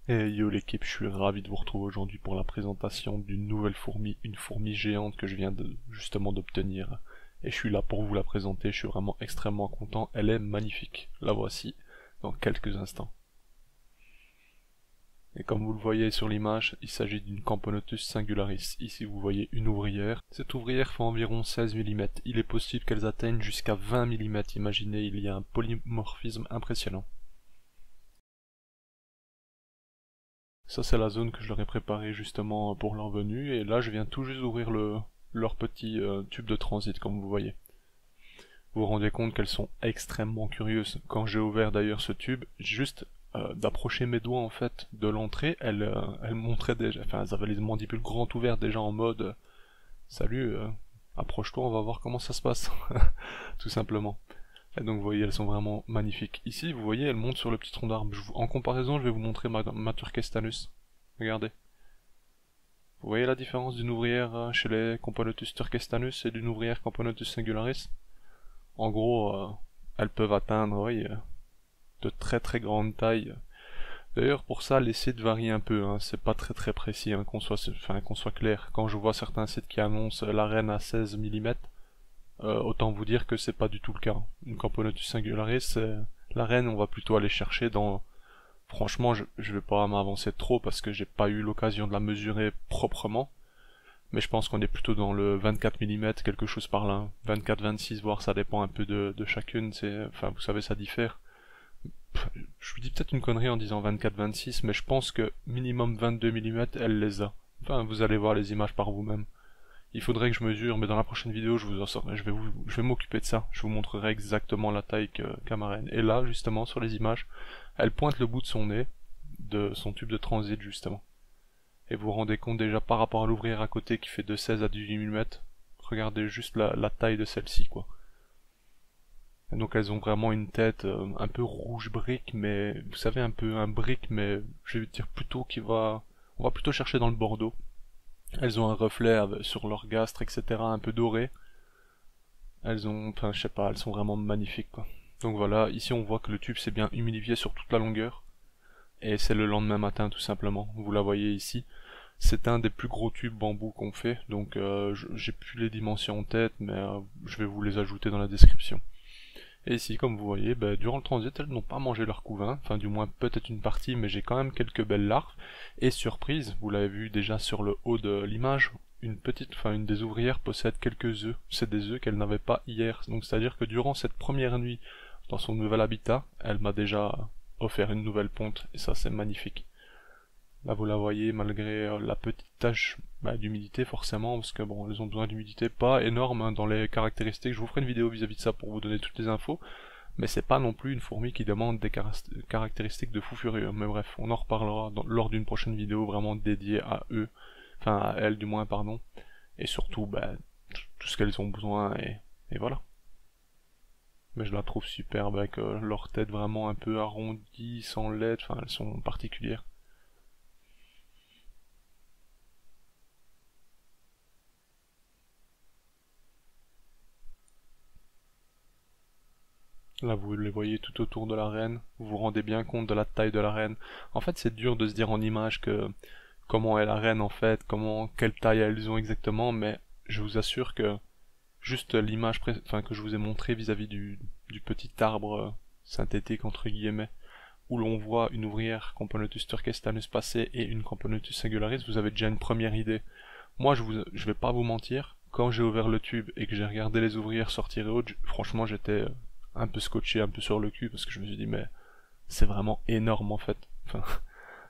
Et yo l'équipe, je suis ravi de vous retrouver aujourd'hui pour la présentation d'une nouvelle fourmi, une fourmi géante que je viens justement d'obtenir. Et je suis là pour vous la présenter, je suis vraiment extrêmement content, elle est magnifique. La voici dans quelques instants. Et comme vous le voyez sur l'image, il s'agit d'une Camponotus singularis. Ici vous voyez une ouvrière. Cette ouvrière fait environ 16 mm. Il est possible qu'elles atteignent jusqu'à 20 mm. Imaginez, il y a un polymorphisme impressionnant. Ça c'est la zone que je leur ai préparée justement pour leur venue, et là je viens tout juste d'ouvrir leur petit tube de transit comme vous voyez. Vous vous rendez compte qu'elles sont extrêmement curieuses. Quand j'ai ouvert d'ailleurs ce tube, juste d'approcher mes doigts en fait de l'entrée, elles montraient déjà, enfin elles avaient les mandibules grandes ouvertes déjà en mode salut, approche-toi, on va voir comment ça se passe, tout simplement. Et donc vous voyez, elles sont vraiment magnifiques. Ici, vous voyez, elles montent sur le petit tronc d'arbre. En comparaison, je vais vous montrer ma Turkestanus. Regardez. Vous voyez la différence d'une ouvrière chez les Camponotus turkestanus et d'une ouvrière Camponotus singularis? En gros, elles peuvent atteindre, oui, de très très grandes tailles. D'ailleurs, pour ça, les sites varient un peu, hein. C'est pas très précis, hein, qu'on soit clair. Quand je vois certains sites qui annoncent la reine à 16 mm, autant vous dire que c'est pas du tout le cas. Une Camponotus singularis, la reine, on va plutôt aller chercher dans... Franchement, je vais pas m'avancer trop parce que j'ai pas eu l'occasion de la mesurer proprement. Mais je pense qu'on est plutôt dans le 24 mm, quelque chose par là. 24-26, voire ça dépend un peu de chacune. Enfin, vous savez, ça diffère. Je vous dis peut-être une connerie en disant 24-26, mais je pense que minimum 22 mm, elle les a. Enfin, vous allez voir les images par vous-même. Il faudrait que je mesure, mais dans la prochaine vidéo, je vous en sors, je vais m'occuper de ça. Je vous montrerai exactement la taille qu'a ma reine. Et là, justement, sur les images, elle pointe le bout de son nez, de son tube de transit, justement. Et vous vous rendez compte déjà par rapport à l'ouvrière à côté qui fait de 16 à 18 mm. Regardez juste la taille de celle-ci, quoi. Et donc elles ont vraiment une tête un peu rouge brique, mais vous savez, un peu un brique, mais je vais dire plutôt on va plutôt chercher dans le bordeaux. Elles ont un reflet sur leur gastre, etc., un peu doré. Enfin, je sais pas, elles sont vraiment magnifiques, quoi. Donc voilà, ici on voit que le tube s'est bien humidifié sur toute la longueur. Et c'est le lendemain matin, tout simplement. Vous la voyez ici. C'est un des plus gros tubes bambou qu'on fait, donc j'ai plus les dimensions en tête, mais je vais vous les ajouter dans la description. Et ici, comme vous voyez, durant le transit, elles n'ont pas mangé leur couvain, enfin du moins peut-être une partie, mais j'ai quand même quelques belles larves. Et surprise, vous l'avez vu déjà sur le haut de l'image, une des ouvrières possède quelques œufs. C'est des œufs qu'elle n'avait pas hier. Donc c'est-à-dire que durant cette première nuit dans son nouvel habitat, elle m'a déjà offert une nouvelle ponte, et ça c'est magnifique. Là vous la voyez, malgré la petite tache d'humidité forcément, parce que bon, elles ont besoin d'humidité pas énorme hein, dans les caractéristiques. Je vous ferai une vidéo vis-à-vis de ça pour vous donner toutes les infos, mais c'est pas non plus une fourmi qui demande des caractéristiques de fou furieux. Mais bref, on en reparlera lors d'une prochaine vidéo vraiment dédiée à eux, enfin à elles du moins, pardon, et surtout tout ce qu'elles ont besoin, et voilà. Mais je la trouve superbe avec leur tête vraiment un peu arrondie, sans lettres, enfin elles sont particulières. Là, vous les voyez tout autour de la reine. Vous vous rendez bien compte de la taille de la reine. En fait, c'est dur de se dire en image que comment est la reine en fait, quelle taille elles ont exactement, mais je vous assure que juste l'image que je vous ai montré vis-à-vis du petit arbre synthétique entre guillemets, où l'on voit une ouvrière Camponotus turkestanus passer et une Camponotus singularis, vous avez déjà une première idée. Moi, je vais pas vous mentir, quand j'ai ouvert le tube et que j'ai regardé les ouvrières sortir et autres, franchement, j'étais un peu scotché, un peu sur le cul, parce que je me suis dit, mais c'est vraiment énorme en fait. Enfin,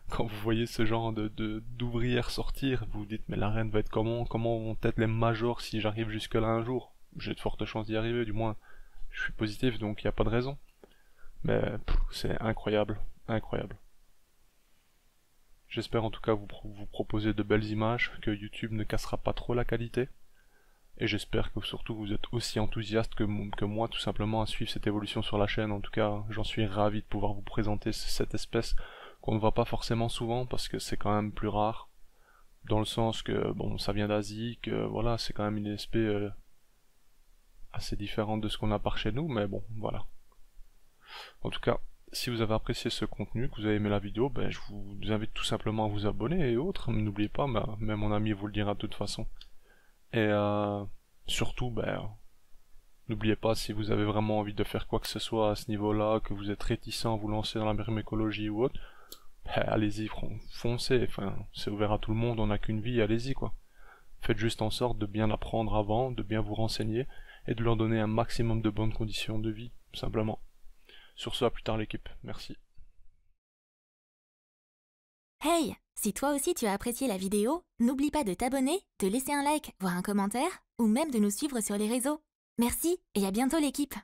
quand vous voyez ce genre d'ouvrières sortir, vous vous dites, mais la reine va être comment vont être les majors si j'arrive jusque là un jour? J'ai de fortes chances d'y arriver, du moins, je suis positif, donc il n'y a pas de raison. Mais c'est incroyable, incroyable. J'espère en tout cas vous proposer de belles images, que YouTube ne cassera pas trop la qualité. Et j'espère que surtout vous êtes aussi enthousiaste que moi tout simplement à suivre cette évolution sur la chaîne. En tout cas, j'en suis ravi de pouvoir vous présenter cette espèce qu'on ne voit pas forcément souvent parce que c'est quand même plus rare. Dans le sens que, bon, ça vient d'Asie, que voilà, c'est quand même une espèce assez différente de ce qu'on a par chez nous, mais bon, voilà. En tout cas, Si vous avez apprécié ce contenu, que vous avez aimé la vidéo, ben, je vous invite tout simplement à vous abonner et autres. N'oubliez pas, même mon ami vous le dira de toute façon. Et surtout, ben, n'oubliez pas, si vous avez vraiment envie de faire quoi que ce soit à ce niveau-là, que vous êtes réticent à vous lancer dans la myrmécologie ou autre, ben, allez-y, foncez. Enfin, c'est ouvert à tout le monde, on n'a qu'une vie, allez-y quoi. Faites juste en sorte de bien apprendre avant, de bien vous renseigner et de leur donner un maximum de bonnes conditions de vie, simplement. Sur ce, à plus tard l'équipe. Merci. Hey, si toi aussi tu as apprécié la vidéo, n'oublie pas de t'abonner, de laisser un like, voire un commentaire, ou même de nous suivre sur les réseaux. Merci et à bientôt l'équipe.